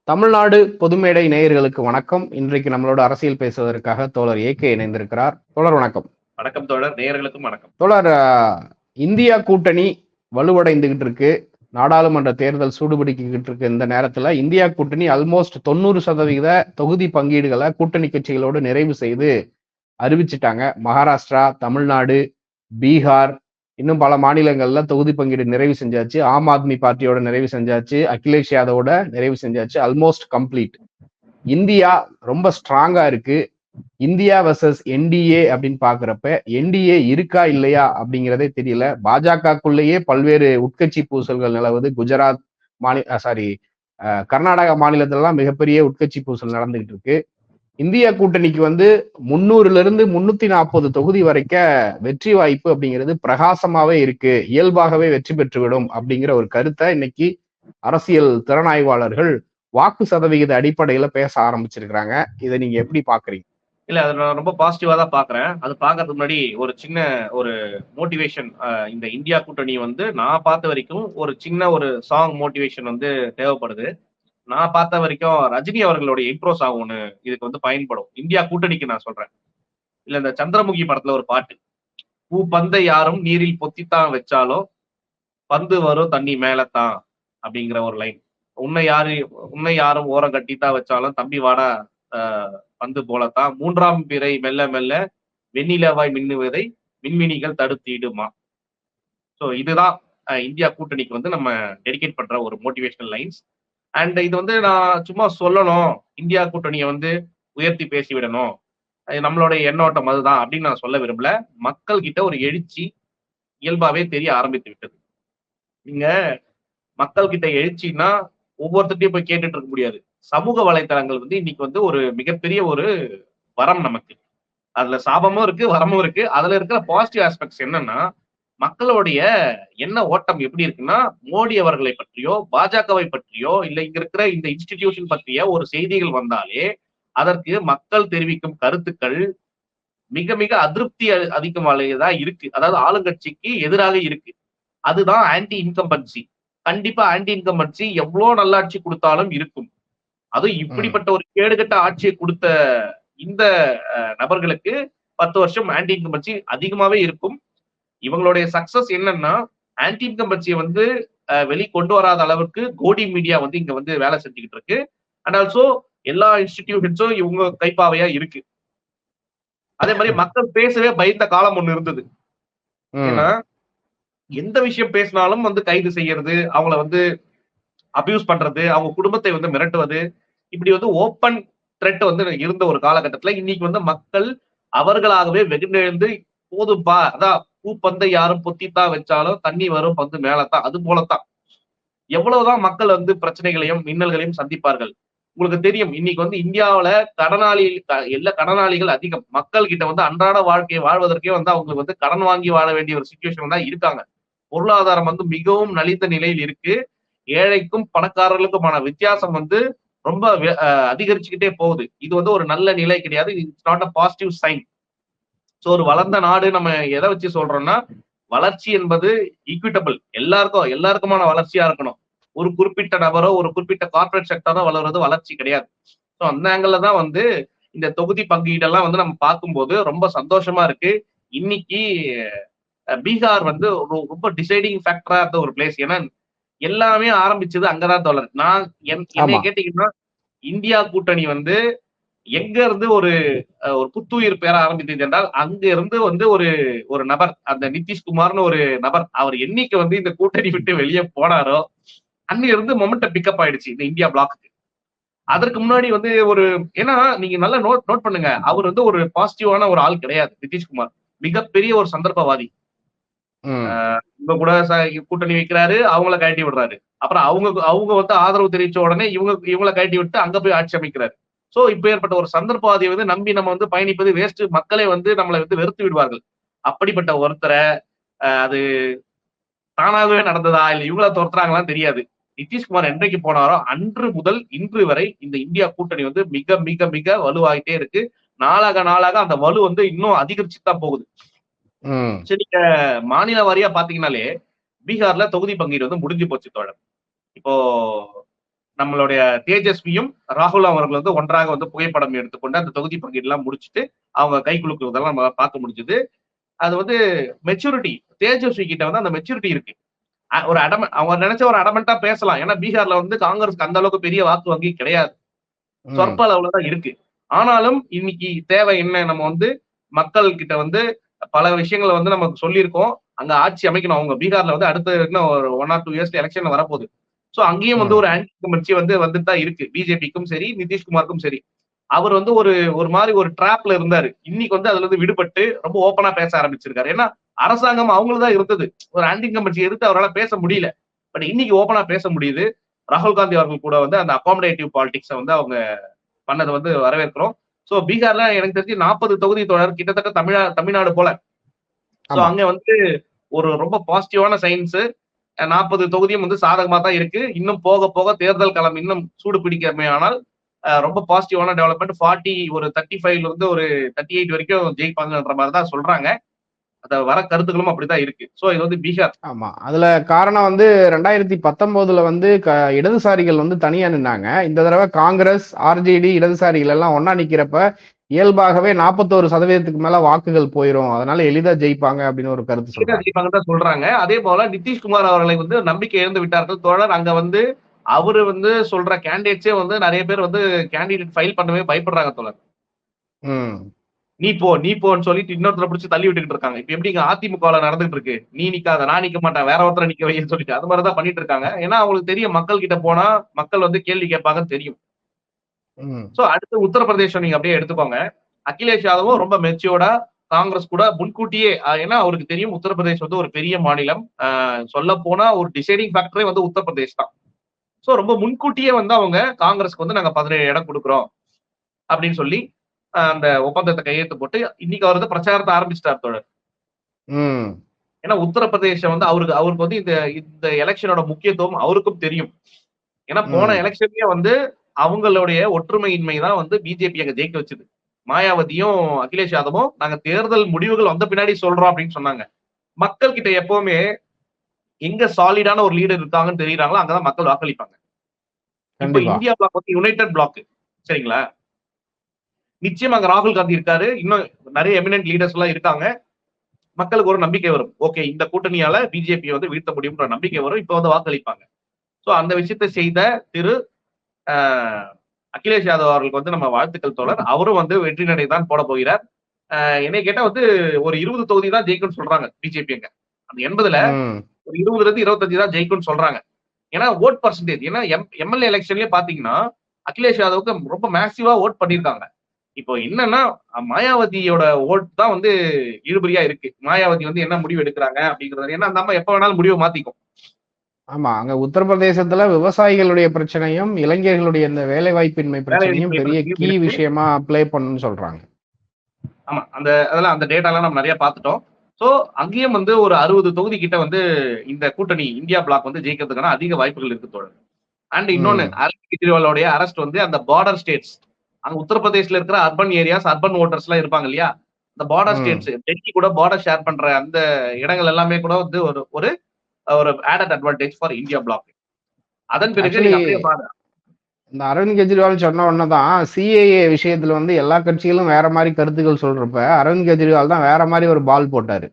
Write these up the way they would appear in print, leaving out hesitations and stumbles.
தமிழ்நாடு பொதுமேடை நேயர்களுக்கு வணக்கம். இன்றைக்கு நம்மளோட அரசியல் பேசுவதற்காக தோழர் ஏகே இணைந்திருக்கிறார். தோழர் வணக்கம். வணக்கம் தோழர், நேயர்களுக்கும் வணக்கம். தோழர், இந்தியா கூட்டணி வலுவடைந்துகிட்டு இருக்கு. நாடாளுமன்ற தேர்தல் சூடுபிடிக்கிட்டு இருக்கு. இந்த நேரத்துல இந்தியா கூட்டணி ஆல்மோஸ்ட் 90% தொகுதி பங்கீடுகளை கூட்டணி கட்சிகளோடு நிறைவு செய்து அறிவிச்சிட்டாங்க. மகாராஷ்டிரா, தமிழ்நாடு, பீகார், இன்னும் பல மாநிலங்கள்ல தொகுதி பங்கீடு நிறைவு செஞ்சாச்சு. ஆம் ஆத்மி பார்ட்டியோட நிறைவு செஞ்சாச்சு. அகிலேஷ் யாதவோட நிறைவு செஞ்சாச்சு. Almost complete. இந்தியா ரொம்ப ஸ்ட்ராங்கா இருக்கு. இந்தியா வர்சஸ் என்டிஏ அப்படின்னு பாக்குறப்ப என்டிஏ இருக்கா இல்லையா அப்படிங்கிறதே தெரியல. பாஜகக்குள்ளேயே பல்வேறு உட்கட்சி பூசல்கள் நிலவுது. குஜராத் கர்நாடகா மாநிலத்திலலாம் மிகப்பெரிய உட்கட்சி பூசல் நடந்துகிட்டு இருக்கு. இந்தியா கூட்டணிக்கு 300 340 தொகுதி வரைக்க வெற்றி வாய்ப்பு அப்படிங்கிறது பிரகாசமாவே இருக்கு. இயல்பாகவே வெற்றி பெற்றுவிடும் அப்படிங்கிற ஒரு கருத்தை இன்னைக்கு அரசியல் திறனாய்வாளர்கள் வாக்கு சதவிகித அடிப்படையில பேச ஆரம்பிச்சிருக்கிறாங்க. இதை நீங்க எப்படி பாக்குறீங்க? இல்ல, அதை நான் ரொம்ப பாசிட்டிவா தான் பாக்குறேன். அது பாக்குறதுக்கு முன்னாடி ஒரு சின்ன ஒரு மோட்டிவேஷன். இந்த இந்தியா கூட்டணி நான் பார்த்த வரைக்கும் ஒரு சின்ன ஒரு சாங் மோட்டிவேஷன் தேவைப்படுது. நான் பார்த்த வரைக்கும் ரஜினி அவர்களுடைய இன்ட்ரோ சாங் ஒண்ணு இதுக்கு பயன்படும். இந்தியா கூட்டணிக்கு நான் சொல்றேன். இல்ல, இந்த சந்திரமுகி படத்துல ஒரு பாட்டு, பூ பந்தை யாரும் நீரில் பொத்தித்தான் வச்சாலும் பந்து வரும் தண்ணி மேலத்தான் அப்படிங்கிற ஒரு லைன். உன்னை யாரும் ஓரம் கட்டித்தான் வச்சாலும் தம்பி வாடா பந்து போலத்தான், மூன்றாம் பிறை மெல்ல மெல்ல வெண்ணிலவாய் மின்னுவதை மின்மினிகள் தடுத்திடுமா. ஸோ இதுதான் இந்தியா கூட்டணிக்கு நம்ம டெடிகேட் பண்ற ஒரு மோட்டிவேஷனல் லைன்ஸ். அண்ட் இது நான் சும்மா சொல்லணும், இந்தியா கூட்டணியை உயர்த்தி பேசிவிடணும், நம்மளுடைய எண்ணோட்டம் அதுதான் அப்படின்னு நான் சொல்ல விரும்பல. மக்கள் கிட்ட ஒரு எழுச்சி இயல்பாவே தெரிய ஆரம்பித்து விட்டது. நீங்க மக்கள் கிட்ட எழுச்சின்னா ஒவ்வொருத்தையும் போய் கேட்டுட்டு இருக்க முடியாது. சமூக வலைத்தளங்கள் இன்னைக்கு ஒரு மிகப்பெரிய ஒரு வரம் நமக்கு. அதுல சாபமும் இருக்கு, வரமும் இருக்கு. அதுல இருக்கிற பாசிட்டிவ் ஆஸ்பெக்ட்ஸ் என்னன்னா, மக்களுடைய எண்ண ஓட்டம் எப்படி இருக்குன்னா, மோடி அவர்களை பற்றியோ பாஜகவை பற்றியோ இல்ல இங்க இருக்கிற இந்த இன்ஸ்டிடியூஷன் பற்றிய ஒரு செய்திகள் வந்தாலே அதற்கு மக்கள் தெரிவிக்கும் கருத்துக்கள் மிக மிக அதிருப்தி அதிகமாகதான் இருக்கு. அதாவது ஆளுங்கட்சிக்கு எதிராக இருக்கு. அதுதான் ஆன்டி இன்கம்பன்சி. கண்டிப்பா ஆன்டி இன்கம்பன்சி எவ்வளவு நல்லாட்சி கொடுத்தாலும் இருக்கும். அதுவும் இப்படிப்பட்ட ஒரு கேடுகட்ட ஆட்சியை கொடுத்த இந்த நபர்களுக்கு 10 வருஷம் ஆன்டி இன்கம்பன்சி அதிகமாவே இருக்கும். இவங்களுடைய சக்சஸ் என்னன்னா, ஆன்டி இன்கம்பன்சியை வெளி கொண்டு வராத அளவுக்கு கோடி மீடியா இங்க வேலை செஞ்சுக்கிட்டு இருக்கு. அண்ட் ஆல்சோ எல்லா இன்ஸ்டிடியூஷன்ஸும் இவங்க கைப்பாவையா இருக்கு. அதே மாதிரி மக்கள் பேசவே பயந்த காலம் ஒண்ணு இருந்தது. ஏன்னா எந்த விஷயம் பேசினாலும் கைது செய்யறது, அவங்கள அபியூஸ் பண்றது, அவங்க குடும்பத்தை மிரட்டுவது, இப்படி ஓப்பன் த்ரெட் இருந்த ஒரு காலகட்டத்துல இன்னைக்கு மக்கள் அவர்களாகவே வெகுண்டெழுந்து போதும்பா, அதான் பூ பந்தை யாரும் பொத்தித்தான் வச்சாலும் தண்ணி வரும் பந்து மேலத்தான், அது போலத்தான். எவ்வளவுதான் மக்கள் பிரச்சனைகளையும் மின்னல்களையும் சந்திப்பார்கள். உங்களுக்கு தெரியும், இன்னைக்கு இந்தியாவில எல்லா கடனாளிகள் அதிகம். மக்கள் கிட்ட அன்றாட வாழ்க்கையை வாழ்வதற்கே அவங்களுக்கு கடன் வாங்கி வாழ வேண்டிய ஒரு சிச்சுவேஷன் தான் இருக்காங்க. பொருளாதாரம் மிகவும் நலிந்த நிலையில் இருக்கு. ஏழைக்கும் பணக்காரர்களுக்குமான வித்தியாசம் ரொம்ப அதிகரிச்சுக்கிட்டே போகுது. இது ஒரு நல்ல நிலை கிடையாது. It's not a positive sign. So ஒரு வளர்ந்த நாடு நம்ம எதை வச்சு சொல்றோம்னா, வளர்ச்சி என்பது ஈக்விட்டபிள், எல்லாருக்குமான வளர்ச்சியா இருக்கணும். ஒரு குறிப்பிட்ட நபரோ ஒரு குறிப்பிட்ட கார்பரேட் செக்டரோ வளர்றது வளர்ச்சி கிடையாது. ஸோ அந்த ஆங்கிள் தான் இந்த தொகுதி பங்கீடெல்லாம் நம்ம பார்க்கும்போது ரொம்ப சந்தோஷமா இருக்கு. இன்னைக்கு பீகார் ரொம்ப டிசைடிங் ஃபேக்டரா இருந்த ஒரு பிளேஸ். ஏன்னா எல்லாமே ஆரம்பிச்சது அங்கதான் தோழர். நான் என்னை கேட்டீங்கன்னா, இந்தியா கூட்டணி எங்க இருந்து ஒரு புத்துயிர் பெற ஆரம்பித்தது என்றால், அங்க இருந்து ஒரு நபர், அந்த நிதிஷ்குமார்னு ஒரு நபர், அவர் என்னைக்கு இந்த கூட்டணி விட்டு வெளியே போனாரோ அங்க இருந்து மொமெண்டம் பிக்கப் ஆயிடுச்சு இந்த இந்தியா பிளாக்கு. அதற்கு முன்னாடி ஏன்னா நீங்க நல்லா நோட் பண்ணுங்க, அவர் ஒரு பாசிட்டிவான ஒரு ஆள் கிடையாது. நிதிஷ்குமார் மிகப்பெரிய ஒரு சந்தர்ப்பவாதி. இவங்க கூட கூட்டணி வைக்கிறாரு, அவங்கள கழட்டி விடுறாரு. அப்புறம் அவங்க ஆதரவு தெரிவிச்ச உடனே இவங்களை கழட்டி விட்டு அங்க போய் ஆட்சி அமைக்கிறாரு. சோ இப்ப ஏற்பட்ட ஒரு சந்தர்ப்பவாதியை நம்பி நம்ம பயணிப்பது வேஸ்ட். மக்களே நம்மளை வெறுத்து விடுவார்கள். அப்படிப்பட்ட ஒருத்தரை அது தானாகவே நடந்ததா இல்ல இவங்கள துரத்துறாங்களான்னு தெரியாது. நிதிஷ்குமார் என்றைக்கு போனாரோ அன்று முதல் இன்று வரை இந்த இந்தியா கூட்டணி மிக மிக மிக வலுவாயிட்டே இருக்கு. நாளாக அந்த வலு இன்னும் அதிகரிச்சுதான் போகுது. சரி, நீங்க மாநில வாரியா பாத்தீங்கன்னாலே பீகார்ல தொகுதி பங்கீடு முடிஞ்சு போச்சு தோழர். இப்போ நம்மளுடைய தேஜஸ்வியும் ராகுல் அவர்கள் வந்து ஒன்றாக வந்து புகைப்படம் எடுத்துக்கொண்டு அந்த தொகுதி பங்கீடு எல்லாம் முடிச்சுட்டு அவங்க கை குலுக்குறதெல்லாம் நம்ம பார்க்க முடிஞ்சது. அது வந்து மெச்சூரிட்டி, தேஜஸ்வி கிட்ட வந்து அந்த மெச்சூரிட்டி இருக்கு. ஒரு அவங்க நினைச்ச ஒரு அடமெண்டா பேசலாம். ஏன்னா பீகார்ல வந்து காங்கிரஸ்க்கு அந்த அளவுக்கு பெரிய வாக்கு வங்கி கிடையாது, சொற்ப அளவுலதான் இருக்கு. ஆனாலும் இன்னைக்கு தேவை என்ன, நம்ம வந்து மக்கள் கிட்ட வந்து பல விஷயங்களை வந்து நம்ம சொல்லியிருக்கோம். அங்க ஆட்சி அமைக்கணும். அவங்க பீகார்ல வந்து அடுத்த இன்னும் ஒரு 1 or 2 இயர்ஸ்ல எலெக்ஷன் வரப்போகுது. சோ அங்கேயும் வந்து ஒரு ஆன்டி இன்கம்பன்சி வந்து வந்துட்டு தான் இருக்கு. பிஜேபிக்கும் சரி, நிதிஷ்குமாருக்கும் சரி. அவர் வந்து ஒரு ஒரு மாதிரி ஒரு டிராப்ல இருந்தாரு. இன்னைக்கு வந்து அதுல இருந்து விடுபட்டு ரொம்ப ஓப்பனா பேச ஆரம்பிச்சிருக்காரு. ஏன்னா அரசாங்கம் அவங்களுதான் இருந்தது. ஒரு ஆன்டி இன்கம்பன்சி எதிர்த்து அவரால் பேச முடியல. பட் இன்னைக்கு ஓப்பனா பேச முடியுது. ராகுல் காந்தி அவர்கள் கூட வந்து அந்த அகாமடேட்டிவ் பாலிடிக்ஸை வந்து அவங்க பண்ணதை வந்து வரவேற்கிறோம். சோ பீகார்ல எனக்கு தெரிஞ்சு 40 தொகுதி தொடர் கிட்டத்தட்ட தமிழ்நாடு போல. சோ அங்க வந்து ஒரு ரொம்ப பாசிட்டிவான சைன்ஸ். 40 தொகுதியும் வந்து சாதகமா தான் இருக்கு. இன்னும் போக போக தேர்தல் களம் இன்னும் சூடு பிடிக்கமே ஆனால் ரொம்ப பாசிட்டிவான டெவலப்மெண்ட். 40 ஒரு 35ல இருந்து ஒரு 38 வரைக்கும் ஜெயிப்பாங்கன்ற மாதிரி தான் சொல்றாங்க. அத வர கருத்துக்களும் அப்படிதான் இருக்கு. சோ இது வந்து பீகார். ஆமா, அதுல காரணம் வந்து 2019 வந்து இடதுசாரிகள் வந்து தனியா நின்னாங்க. இந்த தடவை காங்கிரஸ், ஆர்ஜேடி, இடதுசாரிகள் எல்லாம் ஒன்னா நிக்கிறப்ப இயல்பாகவே 41% மேல வாக்குகள் போயிரும், அதனால எளிதா ஜெயிப்பாங்க அப்படின்னு ஒரு கருத்து சொல்றாங்க. சொல்றாங்க. அதே போல நிதிஷ்குமார் அவர்களை வந்து நம்பிக்கை இழந்து விட்டார்கள் தோழர். அங்க வந்து அவரு வந்து சொல்ற கேண்டிடேட்ஸே வந்து நிறைய பேர் வந்து கேண்டிடேட் ஃபைல் பண்ணவே பயப்படுறாங்க தோழர். நீ போன்னு சொல்லிட்டு இன்னொருத்தர பிடிச்சி தள்ளி விட்டுக்கிட்டு இருக்காங்க. இப்ப எப்படி அதிமுக நடந்துட்டு இருக்கு, நீ நிக்காத, நான் நிக்க மாட்டேன், வேற ஒருத்தர நிக்க வைன்னு சொல்லிட்டு அது மாதிரிதான் பண்ணிட்டு இருக்காங்க. ஏன்னா அவங்களுக்கு தெரியும் மக்கள் கிட்ட போனா மக்கள் வந்து கேள்வி கேட்பாங்கன்னு தெரியும். சோ அடுத்து உத்தரப்பிரதேசம் நீங்க அப்படியே எடுத்துக்கோங்க. அகிலேஷ் யாதவும் ரொம்ப மெச்சூர்டா காங்கிரஸ் கூட முன்கூட்டியே, ஏன்னா அவருக்கு தெரியும் உத்தரப்பிரதேஷ் வந்து ஒரு பெரிய மாநிலம். சொல்ல போனா ஒரு டிசைடிங் ஃபேக்டரே வந்து உத்தரப்பிரதேஷ் தான். சோ ரொம்ப முன்கூட்டியே வந்து அவங்க காங்கிரஸ்க்கு வந்து நாங்க 17 இடம் கொடுக்குறோம் அப்படின்னு சொல்லி அந்த ஒப்பந்தத்தை கையெழுத்து போட்டு இன்னைக்கு அவர் வந்து பிரச்சாரத்தை ஆரம்பிச்சிட்டார் தோழர். ஏன்னா உத்தரப்பிரதேசம் வந்து அவருக்கு வந்து இந்த எலெக்ஷனோட முக்கியத்துவம் அவருக்கும் தெரியும். ஏன்னா போன எலெக்ஷன்லயே வந்து அவங்களுடைய ஒற்றுமையின்மை தான் வந்து பிஜேபி அங்க ஜெயிக்க வச்சது. மாயாவதியும் அகிலேஷ் யாதவும் நாங்க தேர்தல் முடிவுகள் வந்த பின்னாடி சொல்றோம் அப்படின்னு சொன்னாங்க. மக்கள் கிட்ட எப்பவுமே எங்க சாலிடான ஒரு லீடர் இருக்காங்கன்னு தெரியுறாங்களோ அங்கதான் மக்கள் வாக்களிப்பாங்க. இப்ப இந்தியா பிளாக் வந்து யுனைடெட் பிளாக், சரிங்களா? நிச்சயம் அங்க ராகுல் காந்தி இருக்காரு, இன்னும் நிறைய எமினன்ட் லீடர்ஸ் எல்லாம் இருக்காங்க. மக்களுக்கு ஒரு நம்பிக்கை வரும். ஓகே, இந்த கூட்டணியால பிஜேபி வந்து வீழ்த்த முடியும்ன்ற நம்பிக்கை வரும். இப்ப வந்து வாக்களிப்பாங்க. சோ அந்த விஷயத்தை செய்த திரு அகிலேஷ் யாதவ் அவர்களுக்கு வந்து நம்ம வாழ்த்துக்கள் தோழர். அவரும் வந்து வெற்றி நடை தான் போட போகிறார். என்னை கேட்டா வந்து ஒரு 20 தொகுதி தான் ஜெயிக்கும்னு சொல்றாங்க பிஜேபி. அங்க அந்த 80ல ஒரு 20ல இருந்து 25 தான் ஜெயிக்கும்னு சொல்றாங்க. ஏன்னா ஓட் பர்சன்டேஜ், ஏன்னா எம்எல்ஏ எலெக்ஷன்லயே பாத்தீங்கன்னா அகிலேஷ் யாதவுக்கு ரொம்ப மேசிவா ஓட் பண்ணிருக்காங்க. இப்போ என்னன்னா மாயாவதியோட ஓட் தான் வந்து இழுபறியா இருக்கு. மாயாவதி வந்து என்ன முடிவு எடுக்கிறாங்க அப்படிங்கிறது, ஏன்னா அந்த அம்மா எப்ப வேணாலும் முடிவை மாத்திக்கும். ஆமா, அங்க உத்தரப்பிரதேசத்துல விவசாயிகளுடைய பிரச்சனையும் இளைஞர்களுடைய இந்த வேலை வாய்ப்பின்மை பிரச்சனையும் பெரிய கீ விஷயமா பிளே பண்ணணும்னு சொல்றாங்க. ஆமா, அதெல்லாம் அந்த டேட்டாலாம் நம்ம நிறைய பார்த்துட்டோம். சோ அங்கேயும் வந்து ஒரு 60 தொகுதி கிட்ட வந்து இந்த கூட்டணி இந்தியா பிளாக் வந்து ஜெயிக்கிறதுக்கான அதிக வாய்ப்புகள் இருக்கு தோழர். அண்ட் இன்னொன்னு, அரவிந்த் கெஜ்ரிவாலோடைய அரெஸ்ட் வந்து அந்த பார்டர் ஸ்டேட்ஸ், அங்க உத்தரப்பிரதேசல இருக்கிற அர்பன் ஏரியாஸ், அர்பன் ஓட்டர்ஸ் எல்லாம் இருப்பாங்க இல்லையா, இந்த பார்டர் ஸ்டேட்ஸ், டெல்லி கூட பார்டர் ஷேர் பண்ற அந்த இடங்கள் எல்லாமே கூட வந்து ஒரு added advantage for India block. அதன் பிறகு இந்த அரவிந்த் கெஜ்ரிவால் சொன்ன உடனேதான் சிஏஏ விஷயத்துல வந்து எல்லா கட்சிகளும் வேற மாதிரி கருத்துக்கள் சொல்றப்ப அரவிந்த் கெஜ்ரிவால் தான் வேற மாதிரி ஒரு பால் போட்டாரு.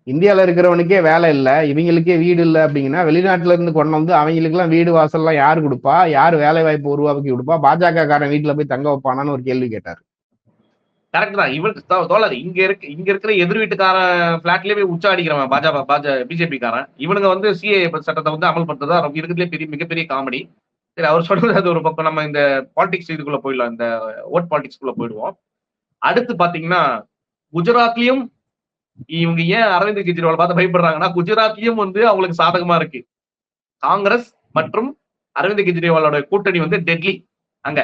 இந்தியால இருக்கிறவனுக்கே வேலை இல்லை, இவங்களுக்கே வீடு இல்லை அப்படிங்கன்னா வெளிநாட்டுல இருந்து கொண்டு வந்து அவங்களுக்கு எல்லாம் வீடு வாசல்லாம் யாரு கொடுப்பா, யாரு வேலை வாய்ப்பு உருவாக்கி கொடுப்பா, பாஜக காரன் வீட்டுல போய் தங்க வைப்பானான்னு ஒரு கேள்வி கேட்டாரு. கரெக்ட் தான். இவனுக்கு தோழர் இங்க இருக்கிற எதிர் வீட்டுக்காரன் பிளாட்லயே போய் உச்சா அடிக்கிறவன் பிஜேபி காரன். இவனுங்க வந்து சிஏ சட்டத்தை வந்து அமல்படுத்துறதா இருக்கிறதுலே மிகப்பெரிய காமெடி. சரி, அவர் சொல்றது அது ஒரு பக்கம். நம்ம இந்த பாலிடிக்ஸ் இதுக்குள்ள போயிடலாம், இந்த ஓட் பாலிடிக்ஸ்குள்ள போயிடுவோம். அடுத்து பாத்தீங்கன்னா குஜராத்லயும் இவங்க ஏன் அரவிந்த் கெஜ்ரிவால் பார்த்து பயப்படுறாங்கன்னா, குஜராத்லயும் வந்து அவங்களுக்கு சாதகமா இருக்கு. காங்கிரஸ் மற்றும் அரவிந்த் கெஜ்ரிவாலோட கூட்டணி வந்து டெட்லி அங்க.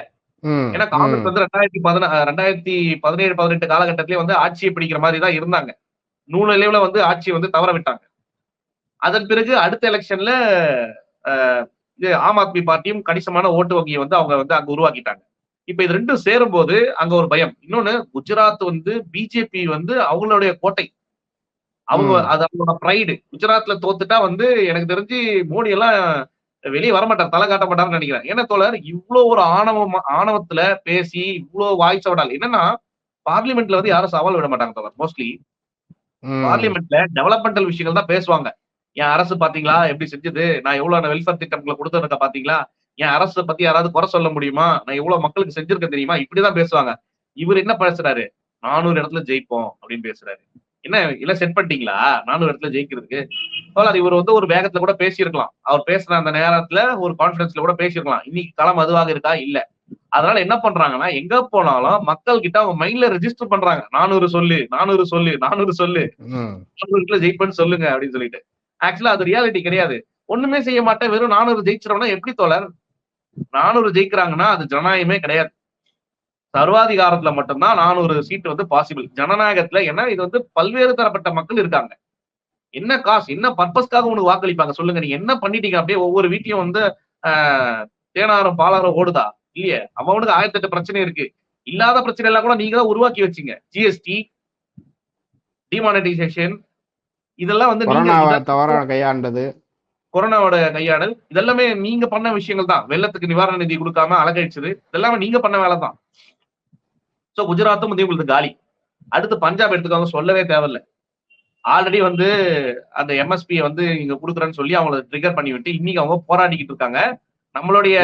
ஏன்னா காங்கிரஸ் வந்து 2017-18 காலகட்டத்திலேயே வந்து ஆட்சியை பிடிக்கிற மாதிரி தான் இருந்தாங்க. நூலிலைவுல வந்து ஆட்சியை வந்து தவற விட்டாங்க. அதன் பிறகு அடுத்த எலெக்ஷன்ல ஆம் ஆத்மி பார்ட்டியும் கணிசமான ஓட்டு வங்கியை வந்து அவங்க வந்து அங்க உருவாக்கிட்டாங்க. இப்ப இது ரெண்டும் சேரும் போது அங்க ஒரு பயம். இன்னொன்னு, குஜராத் வந்து பிஜேபி வந்து அவங்களுடைய கோட்டை, அவங்க அது அவங்களோட பிரைடு. குஜராத்ல தோத்துட்டா வந்து எனக்கு தெரிஞ்சு மோடி எல்லாம் வெளியே வரமாட்டார், தலை காட்ட மாட்டாருன்னு நினைக்கிறேன். ஏன்னா தோழர், இவ்வளவு ஒரு ஆணவத்துல பேசி இவ்வளவு வாய்ஸ் விடாது. என்னன்னா பார்லிமெண்ட்ல வந்து யாரும் சவால் விட மாட்டாங்க தோழர். மோஸ்ட்லி பார்லிமெண்ட்ல டெவலப்மெண்டல் விஷயங்கள் தான் பேசுவாங்க. என் அரசு பாத்தீங்களா எப்படி செஞ்சது, நான் எவ்வளவு வெல்ஃபேர் திட்டங்களை கொடுத்ததுக்க பாத்தீங்களா, என் அரசு பத்தி யாராவது குறை சொல்ல முடியுமா, நான் எவ்வளவு மக்களுக்கு செஞ்சிருக்கேன் தெரியுமா, இப்படிதான் பேசுவாங்க. இவர் என்ன பேசுறாரு, 400 இடத்துல ஜெயிப்போம் அப்படின்னு பேசுறாரு. என்ன இல்ல செட் பண்ணிட்டீங்களா 400 இடத்துல ஜெயிக்கிறதுக்கு? இவர் வந்து ஒரு வேகத்துல கூட பேசியிருக்கலாம். அவர் பேசுற அந்த நேரத்துல ஒரு கான்பிடன்ஸ்ல கூட பேசியிருக்கலாம். இன்னைக்கு களம் அதுவாக இருக்கா? இல்ல. அதனால என்ன பண்றாங்கன்னா, எங்க போனாலும் மக்கள் கிட்ட அவங்க மைண்ட்ல ரெஜிஸ்டர் பண்றாங்க. 400 சொல்லு, 400 சொல்லு, 400 சொல்லு, 400 ஜெயிப்பேன்னு சொல்லுங்க அப்படின்னு சொல்லிட்டு. ஆக்சுவலா அது ரியாலிட்டி கிடையாது. ஒண்ணுமே செய்ய மாட்டேன், வெறும் 400 ஜெயிச்சிரோம்னா எப்படி தோழர்? 400 ஜெயிக்கிறாங்கன்னா அது ஜனநாயகமே கிடையாது. சர்வாதிகாரத்துல மட்டும்தான் 400 சீட் வந்து பாசிபிள். ஜனநாயகத்துல ஏன்னா இது வந்து பல்வேறு தரப்பட்ட மக்கள் இருக்காங்க. என்ன காசு, என்ன பர்பஸ்க்காக உனக்கு வாக்களிப்பாங்க சொல்லுங்க? நீங்க என்ன பண்ணிட்டீங்க? அப்படியே ஒவ்வொரு வீட்லயும் வந்து தேனாரும் பாலாரும் ஓடுதா? இல்லையே. அவனுக்கு 1008 பிரச்சனை இருக்கு. இல்லாத பிரச்சனை எல்லாம் கூட நீங்க தான் உருவாக்கி வச்சீங்க. ஜிஎஸ்டி, டிமானிட்டைசேஷன், இதெல்லாம் வந்து தவறான கையாண்டது, கொரோனாவோட கையாடல், இதெல்லாமே நீங்க பண்ண விஷயங்கள் தான். வெள்ளத்துக்கு நிவாரண நிதி கொடுக்காம அலக்கழிச்சது, இதெல்லாமே நீங்க பண்ண வேலை தான். சோ குஜராத்தும் வந்து உங்களுக்கு காலி. அடுத்து பஞ்சாப் எடுத்துக்கோங்க, சொல்லவே தேவையில்ல. ஆல்ரெடி வந்து அந்த எம்எஸ்பி வந்து இங்க கொடுக்குறேன்னு சொல்லி அவங்களை ட்ரிகர் பண்ணி விட்டு இன்னைக்கு அவங்க போராடிக்கிட்டு இருக்காங்க. நம்மளுடைய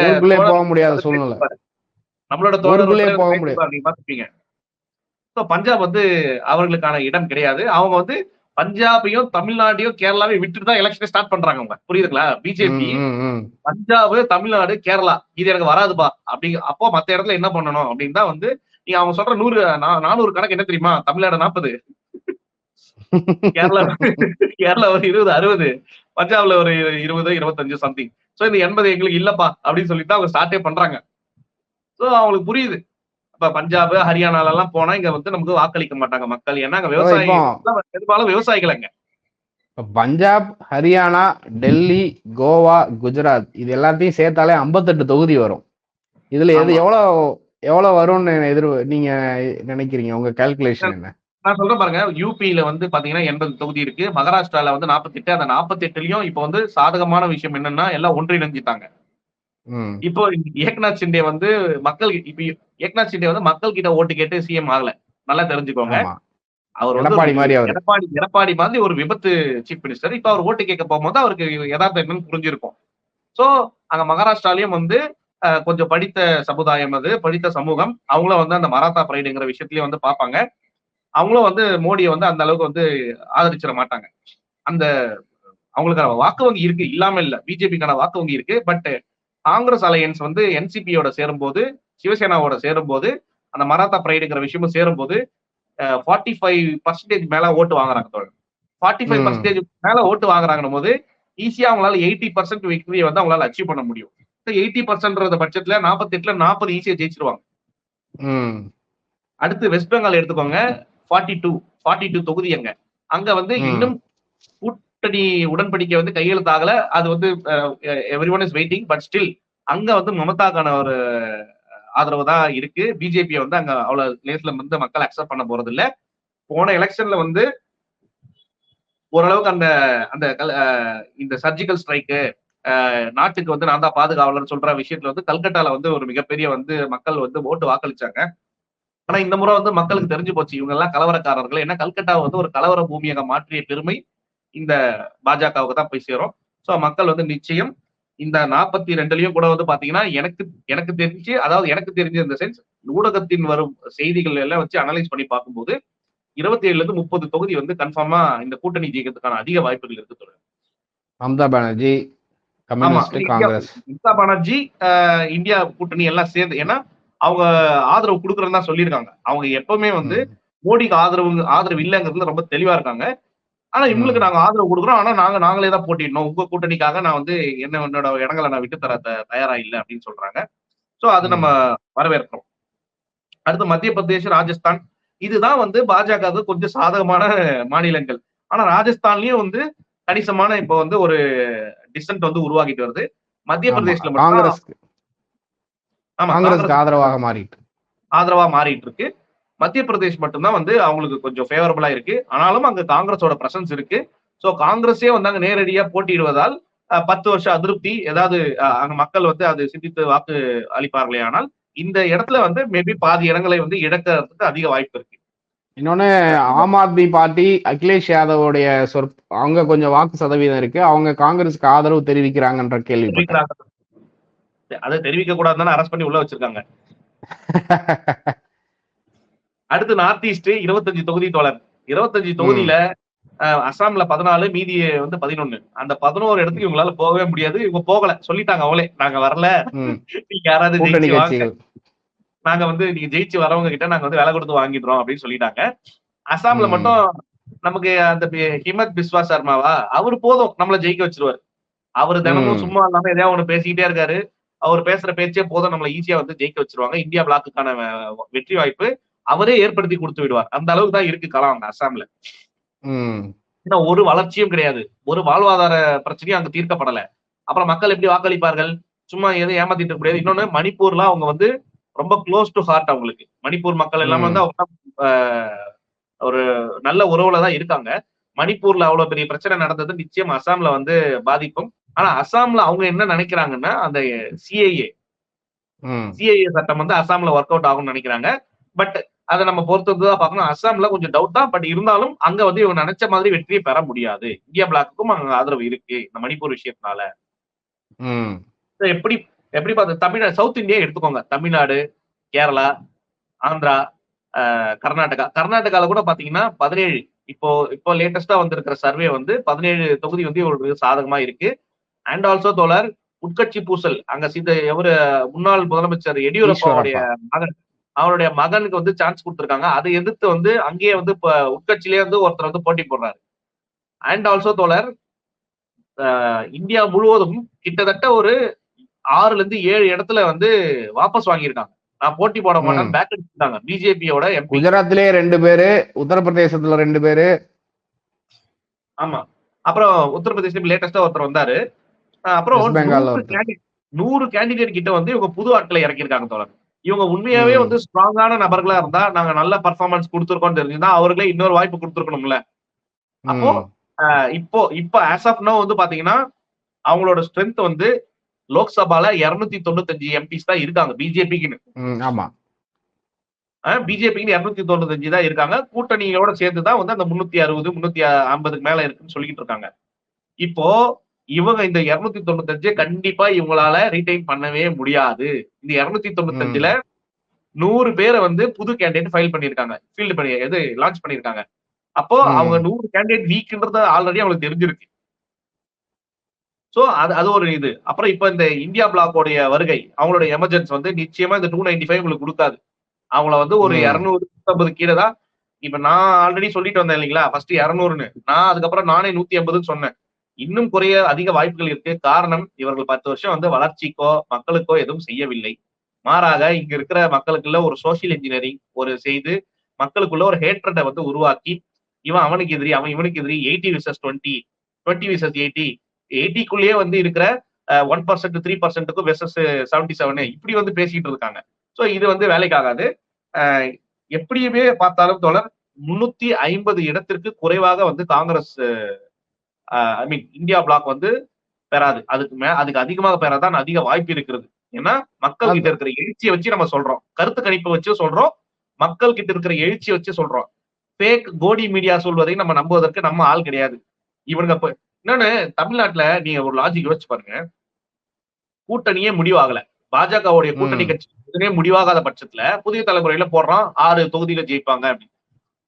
போக முடியாத சூழ்நிலை, நம்மளோட தோழர்களே போக முடியாது. நீங்க பாத்துப்பீங்க. பஞ்சாப் வந்து அவர்களுக்கான இடம் கிடையாது. அவங்க வந்து பஞ்சாபையும் தமிழ்நாட்டையும் கேரளாவையும் விட்டுட்டு தான் எலெக்ஷனை ஸ்டார்ட் பண்றாங்க. அவங்க புரியுதுங்களா? பிஜேபி பஞ்சாப், தமிழ்நாடு, கேரளா இது எனக்கு வராதுப்பா அப்படி. அப்போ மத்த இடத்துல என்ன பண்ணணும் அப்படின்னு தான் வந்து நீங்க அவங்க சொல்ற 400 கணக்கு என்ன தெரியுமா? தமிழ்நாடு 40, கேரளா ஒரு 20, 60, பஞ்சாப்ல ஒரு 20, 25 சம்திங். சோ இந்த 80 எங்களுக்கு இல்லப்பா அப்படின்னு சொல்லிட்டு அவங்க ஸ்டார்டே பண்றாங்க. சோ அவங்களுக்கு புரியுது. இப்ப பஞ்சாப், ஹரியானால எல்லாம் போனா இங்க வந்து நமக்கு வாக்களிக்க மாட்டாங்க மக்கள். ஏன்னா அங்க விவசாயிகள் பெரும்பாலும் விவசாயிகள். பஞ்சாப், ஹரியானா, டெல்லி, கோவா, குஜராத் இது எல்லாத்தையும் சேர்த்தாலே 58 தொகுதி வரும். இதுல எது எவ்வளவு வரும்னு நீங்க நினைக்கிறீங்க? உங்க கால்குலேஷன் என்ன? நான் சொல்றேன் பாருங்க. யூபியில வந்து பாத்தீங்கன்னா 80 தொகுதி இருக்கு. மகாராஷ்டிரால வந்து 48. அந்த 48லயும் இப்ப வந்து சாதகமான விஷயம் என்னன்னா எல்லாம் ஒன்றிணைஞ்சிட்டாங்க. இப்போ ஏக்நாத் ஷிண்டே வந்து ஏக்நாத் ஷிண்டே வந்து மக்கள் கிட்ட ஓட்டு கேட்டு சிஎம் ஆகல. நல்லா தெரிஞ்சுக்கோங்க. அவர் வந்து எடப்பாடி மாதிரி ஒரு விபத்து சீஃப் மினிஸ்டர். இப்ப அவர் ஓட்டு கேட்க போகும்போது அவருக்கு யதார்த்தம் என்னன்னு புரிஞ்சிருக்கும். சோ அங்க மகாராஷ்டிராலயும் வந்து கொஞ்சம் படித்த சமுதாயம், அது படித்த சமூகம், அவங்களும் வந்து அந்த மராத்தா பிரைடுங்கிற விஷயத்திலயும் வந்து பார்ப்பாங்க. அவங்களும் வந்து மோடியை வந்து அந்த அளவுக்கு வந்து ஆதரிச்சிட மாட்டாங்க. அந்த அவங்களுக்கான வாக்கு வங்கி இருக்கு, இல்லாம இல்ல. பிஜேபிக்கான வாக்கு வங்கி இருக்கு. பட் காங்கிரஸ் அலையன்ஸ் வந்து என்சிபியோட சேரும்போது, சிவசேனாவோட சேரும்போது, அந்த மராத்தா பிரைடுங்கிற விஷயமும் சேரும்போது 45% மேல ஓட்டு வாங்குறாங்க தோழர். 45% மேல ஓட்டு வாங்குறாங்கன்னும் போது ஈஸியா அவங்களால 80% விக்டரியை வந்து அவங்களால அச்சீவ் பண்ண முடியும். 80% பட்சத்துல 48ல 40 ஈஸியா ஜெயிச்சிருவாங்க. அடுத்து வெஸ்ட் பெங்கால் எடுத்துக்கோங்க. 42 தொகுதி அங்க வந்து இன்னும் கூட்டணி உடன்படிக்கை வந்து கையெழுத்தாகல. அது வந்து everyone is waiting. But still அங்க வந்து மமதாக்கான ஒரு ஆதரவு தான் இருக்கு. பிஜேபி வந்து அங்க அவ்வளவு லேஸ்ல வந்து மக்கள் அக்செப்ட் பண்ண போறது இல்ல. போன எலெக்ஷன்ல வந்து ஓரளவுக்கு அந்த அந்த இந்த சர்ஜிக்கல் ஸ்ட்ரைக்கு, நாட்டுக்கு வந்து நான் தான் பாதுகாவலர் சொல்ற விஷயத்துல வந்து கல்கட்டால வந்து ஒரு மிகப்பெரிய வந்து மக்கள் வந்து ஓட்டு வாக்களிச்சாங்க. ஆனா இந்த முறை வந்து மக்களுக்கு தெரிஞ்சு போச்சு இவங்க எல்லாம் கலவரக்காரர்கள். ஏன்னா கல்கட்டாவை வந்து ஒரு கலவர பூமியாக மாற்றிய பெருமை இந்த பாஜகவுக்கு தான் போய் சேரும். சோ மக்கள் வந்து நிச்சயம் இந்த 42லயும் கூட வந்து பாத்தீங்கன்னா எனக்கு தெரிஞ்சு, அதாவது எனக்கு தெரிஞ்ச இந்த சென்ஸ் ஊடகத்தின் வரும் செய்திகள் எல்லாம் வச்சு அனலைஸ் பண்ணி பார்க்கும்போது 27ல இருந்து 30 தொகுதி வந்து கன்ஃபார்மா இந்த கூட்டணி ஜெயிக்கிறதுக்கான அதிக வாய்ப்புகள் இருக்கு. மம்தா பானர்ஜி, காங்கிரஸ், மம்தா பானர்ஜி, இந்தியா கூட்டணி எல்லாம் சேர்ந்து, ஏன்னா அவங்க ஆதரவு கொடுக்குறேன்னு தான் சொல்லியிருக்காங்க. அவங்க எப்பவுமே வந்து மோடிக்கு ஆதரவு இல்லைங்கிறதுல ரொம்ப தெளிவா இருக்காங்க. ஆனா இவங்களுக்கு நாங்க ஆதரவு கொடுக்குறோம். ஆனா நாங்களே தான் போட்டிடணும். உங்க கூட்டணிக்காக நான் வந்து என்னோட இடங்களை நான் விட்டு தர தயாரா இல்லை அப்படின்னு சொல்றாங்க. சோ அது நம்ம வரவேற்கிறோம். அடுத்து மத்திய பிரதேஷ், ராஜஸ்தான், இதுதான் வந்து பாஜகவுக்கு கொஞ்சம் சாதகமான மாநிலங்கள். ஆனா ராஜஸ்தான்லயும் வந்து கணிசமான இப்ப வந்து ஒரு டிசன்ட் வந்து உருவாகிட்டு வருது. மத்திய பிரதேஷ்ல ஆதரவா மாறிட்டு இருக்கு. மத்திய பிரதேஷ் மட்டும்தான் வந்து அவங்களுக்கு கொஞ்சம் ஃபேவரபிளா இருக்கு. ஆனாலும் அங்க காங்கிரஸோட பிரசன்ஸ் இருக்கு. சோ காங்கிரஸே வந்து அங்க நேரடியா போட்டியிடுவதால் 10 வருஷம் அதிருப்தி ஏதாவது அங்க மக்கள் வந்து அது சிந்தித்து வாக்கு அளிப்பார்களே. ஆனால் இந்த இடத்துல வந்து மேபி பாதி இடங்களை வந்து இழக்கிறதுக்கு அதிக வாய்ப்பு இருக்கு. இன்னொன்னு, ஆம் ஆத்மி பார்ட்டி அகிலேஷ் யாதவோடைய அவங்க கொஞ்சம் வாக்கு சதவீதம் இருக்கு, அவங்க காங்கிரஸுக்கு ஆதரவு தெரிவிக்கிறாங்கன்ற கேள்விப்பட்டேன். அதை தெரிவிக்க கூடாதுன்னு அரெஸ்ட் பண்ணி உள்ள வச்சிருக்காங்க. அடுத்து நார்த் ஈஸ்ட் 25 தொகுதி தோழர். 25 தொகுதியில அசாம்ல 14, மீதி வந்து 11. அந்த 11 இடத்துக்கு இவங்களால போகவே முடியாது. இவங்க போகல, சொல்லிட்டாங்க அவங்களே, நாங்க வரல, நீங்க யாராவது ஜெயிச்சு வாங்க, நாங்க வந்து நீங்க ஜெயிச்சு வரவங்க கிட்ட நாங்க வந்து வேலை கொடுத்து வாங்கிடுறோம் அப்படின்னு சொல்லிட்டாங்க. அசாம்ல மட்டும் நமக்கு அந்த ஹிமத் பிஸ்வா சர்மாவா, அவரு போதும் நம்மள ஜெயிக்க வச்சிருவாரு. அவரு தினமும் சும்மா இல்லாம எதையாவது ஒண்ணு பேசிக்கிட்டே இருக்காரு. அவர் பேசுற பேச்சே போதும் நம்மள ஈஸியா வந்து ஜெயிக்க வச்சிருவாங்க. இந்தியா பிளாக்குக்கான வெற்றி வாய்ப்பு அவரே ஏற்படுத்தி கொடுத்து விடுவார். அந்த அளவுக்கு தான் இருக்கு களம் அங்க அசாம்ல. ஒரு வளர்ச்சியும் கிடையாது, ஒரு வாழ்வாதார பிரச்சனையும் அங்க தீர்க்கப்படல. அப்புறம் மக்கள் எப்படி வாக்களிப்பார்கள்? சும்மா எதுவும் ஏமாத்திட்டு இருக்க முடியாது. இன்னொன்னு, மணிப்பூர்ல அவங்க வந்து ரொம்ப க்ளோஸ் டு ஹார்ட் அவங்களுக்கு. மணிப்பூர் மக்கள் எல்லாமே வந்து அவங்க ஒரு நல்ல உறவுல தான் இருக்காங்க. மணிப்பூர்ல அவ்வளவு பெரிய பிரச்சனை நடந்தது நிச்சயம் அசாம்ல வந்து பாதிக்கும். ஆனா அசாம்ல அவங்க என்ன நினைக்கிறாங்கன்னா, அந்த சிஏஏ சட்டம் வந்து அசாம்ல ஒர்க் அவுட் ஆகும்னு நினைக்கிறாங்க. பட் அதை நம்ம பொறுத்ததான் பார்க்கணும். அசாம்ல கொஞ்சம் டவுட் தான். பட் இருந்தாலும் அங்க வந்து இவங்க நினைச்ச மாதிரி வெற்றியை பெற முடியாது. இந்தியா பிளாக்குக்கும் அங்க ஆதரவு இருக்கு இந்த மணிப்பூர் விஷயத்தினால. எப்படி எப்படி பார்த்து தமிழ்நாடு, சவுத் இந்தியா எடுத்துக்கோங்க. தமிழ்நாடு, கேரளா, ஆந்திரா, கர்நாடகால கூட பாத்தீங்கன்னா 17, இப்போ லேட்டஸ்டா வந்திருக்கிற சர்வே வந்து 17 தொகுதி வந்து இவங்களுக்கு சாதகமா இருக்கு. அண்ட் ஆல்சோ தோழர், உட்கட்சி பூசல் அங்க முன்னாள் முதலமைச்சர் எடியூரப்பாவுடைய மகன், அவருடைய மகனுக்கு வந்து சான்ஸ் கொடுத்திருக்காங்க. அதை எதிர்த்து வந்து அங்கேயே வந்து உட்கட்சியிலே வந்து ஒருத்தர் வந்து போட்டி போடுறாரு. அண்ட் ஆல்சோ தோழர், இந்தியா முழுவதும் கிட்டத்தட்ட ஒரு 6ல இருந்து 7 இடத்துல வந்து வாபஸ் வாங்கியிருக்காங்க. நான் போட்டி போட மாட்டேன், பேக் அடிச்சுட்டாங்க பிஜேபியோட எம்பி. குஜராத்லயே 2 பேரு, உத்தரப்பிரதேசத்துல 2 பேரு. ஆமா, அப்புறம் உத்தரப்பிரதேசம் லேட்டஸ்டா ஒருத்தர் வந்தாரு. அப்புறம் 100 கேண்டிடேட் கிட்ட வந்து இவங்க புது ஆட்களை இறக்கியிருக்காங்க தோழர். இவங்க உண்மையாவே வந்து ஸ்ட்ராங்கான நபர்களா இருந்தா, நாங்க நல்ல பர்ஃபார்மன்ஸ் கொடுத்துருக்கோம் தெரிஞ்சுன்னா அவர்களே இன்னொரு வாய்ப்பு கொடுத்துருக்கணும்ல. அப்போ இப்போ ஆஸ் ஆஃப் நோ வந்து பாத்தீங்கன்னா அவங்களோட ஸ்ட்ரென்த் வந்து லோக்சபால 295 எம்பிஸ் தான் இருக்காங்க பிஜேபிக்குன்னு. ஆமா, பிஜேபிக்கு 295 தான் இருக்காங்க. கூட்டணியோட சேர்த்துதான் வந்து அந்த 360 350க்கு மேல இருக்குன்னு சொல்லிட்டு இருக்காங்க. இப்போ இவங்க இந்த 295 கண்டிப்பா இவங்களால ரீடைன் பண்ணவே முடியாது. இந்த 295ல 100 பேரை வந்து புது கேண்டிடேட் ஃபைல் பண்ணிருக்காங்க, ஃபீல்டு பண்ணி லான்ச் பண்ணிருக்காங்க. அப்போ அவங்க 100 கேண்டிடேட் வீக்ன்றது ஆல்ரெடி அவங்களுக்கு தெரிஞ்சிருக்கு. சோ அது ஒரு இது. அப்புறம் இப்ப இந்த இந்தியா பிளாக்கோடைய வருகை, அவங்களோட எமர்ஜென்சி வந்து நிச்சயமா இந்த 295 உங்களுக்கு கொடுக்காது. அவங்கள வந்து ஒரு 250 கீழே தான். இப்ப நான் ஆல்ரெடி சொல்லிட்டு வந்தேன் இல்லைங்களா, ஃபர்ஸ்ட் 200ன்னு, நான் அதுக்கப்புறம் நானே 180ன்னு சொன்னேன். இன்னும் குறைய அதிக வாய்ப்புகள் இருக்கு. காரணம், இவர்கள் 10 வருஷம் வந்து வளர்ச்சிக்கோ மக்களுக்கோ எதுவும் செய்யவில்லை. மாறாக இங்க இருக்கிற மக்களுக்குள்ள ஒரு சோசியல் இன்ஜினியரிங் செய்து மக்களுக்குள்ள ஒரு ஹேட்ரட்டை வந்து உருவாக்கி, இவன் அவனுக்கு எதிரி, அவன் இவனுக்கு எதிரி, 80 விசஸ் 20, 20 விசஸ் 80, 80க்குள்ளேயே வந்து இருக்கிற 1% 3%க்கும் வெசஸ் 77 இப்படி வந்து பேசிட்டு இருக்காங்க. சோ இது வந்து வேலைக்கு ஆகாது. எப்படியுமே பார்த்தாலும் தோழர், 350 இடத்திற்கு குறைவாக வந்து காங்கிரஸ் ஐ மீன் இந்தியா பிளாக் வந்து பெறாது. அதுக்கு அதிகமாக பெறாதான் அதிக வாய்ப்பு இருக்கிறது. ஏன்னா மக்கள் கிட்ட இருக்கிற எழுச்சியை வச்சு நம்ம சொல்றோம், கருத்து கணிப்பை வச்சு சொல்றோம், மக்கள் கிட்ட இருக்கிற எழுச்சியை வச்சு சொல்றோம். ஃபேக் கோடி மீடியா சொல்வதை நம்ம நம்புவதற்கு நம்ம ஆள் கிடையாது. இவங்க இன்னொன்னு, தமிழ்நாட்டுல நீங்க ஒரு லாஜிக் யோசிச்சு பாருங்க. கூட்டணியே முடிவாகல, பாஜகவுடைய கூட்டணி கட்சி முடிவாகாத பட்சத்துல புதிய தலைமுறையில போடுறான் 6 தொகுதியில ஜெயிப்பாங்க அப்படின்னு.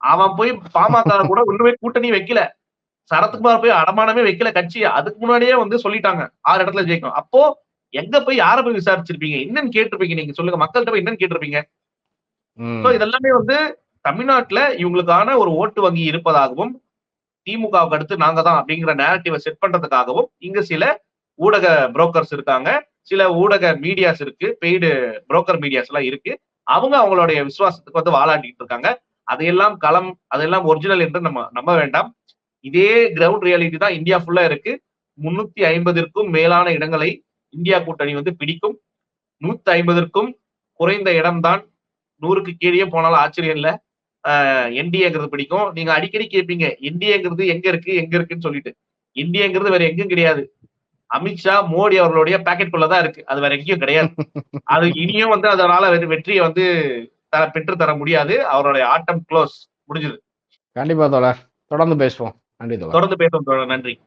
அவன் போய் பாமக கூட ஒண்ணுமே கூட்டணி வைக்கல, சரத்குமார் போய் அடமானமே வைக்கல கட்சி. அதுக்கு முன்னாடியே வந்து சொல்லிட்டாங்க 6 இடத்துல ஜெயிக்கும். அப்போ எங்க போய் யார போய் விசாரிச்சிருப்பீங்க, என்னன்னு கேட்டிருப்பீங்க? நீங்க சொல்லுங்க, மக்கள்கிட்ட போய் என்னன்னு கேட்டிருப்பீங்க? இதெல்லாமே வந்து தமிழ்நாட்டுல இவங்களுக்கான ஒரு ஓட்டு வங்கி இருப்பதாகவும், திமுகவுக்கு அடுத்து நாங்க தான் அப்படிங்கிற நேரட்டிவை செட் பண்றதுக்காகவும் இங்க சில ஊடக புரோக்கர்ஸ் இருக்காங்க, சில ஊடக மீடியாஸ் இருக்கு, பெய்டு புரோக்கர் மீடியாஸ் எல்லாம் இருக்கு. அவங்க அவங்களுடைய விசுவாசத்துக்கு வந்து வாழாண்டிட்டு இருக்காங்க. அதையெல்லாம் களம், அதெல்லாம் ஒரிஜினல் என்று நம்ம நம்ப வேண்டாம். இதே கிரவுண்ட் ரியாலிட்டி தான் இந்தியா ஃபுல்லா இருக்கு. 350ற்கும் மேலான இடங்களை இந்தியா கூட்டணி வந்து பிடிக்கும். 150ற்கும் குறைந்த இடம்தான், 100க்கு கீழே போனாலும் ஆச்சரியம் இல்ல, என்டிஏங்கிறது பிடிக்கும். நீங்க அடிக்கடி கேட்பீங்க என்டிஏங்கிறது எங்க இருக்குன்னு சொல்லிட்டு. என்டிஏங்கிறது வேற எங்கும் கிடையாது, அமித்ஷா மோடி அவர்களுடைய பாக்கெட் குள்ளதான் இருக்கு. அது வேற எங்கேயும் கிடையாது. அது இனியும் வந்து அதனால வெற்றியை வந்து பெற்று தர முடியாது. அவருடைய ஆட்டம் க்ளோஸ் முடிஞ்சது. கண்டிப்பா தோழர். தொடர்ந்து பேசுவோம். நன்றி தோழர். தொடர்ந்து பேசுவோம் தோழர். நன்றி.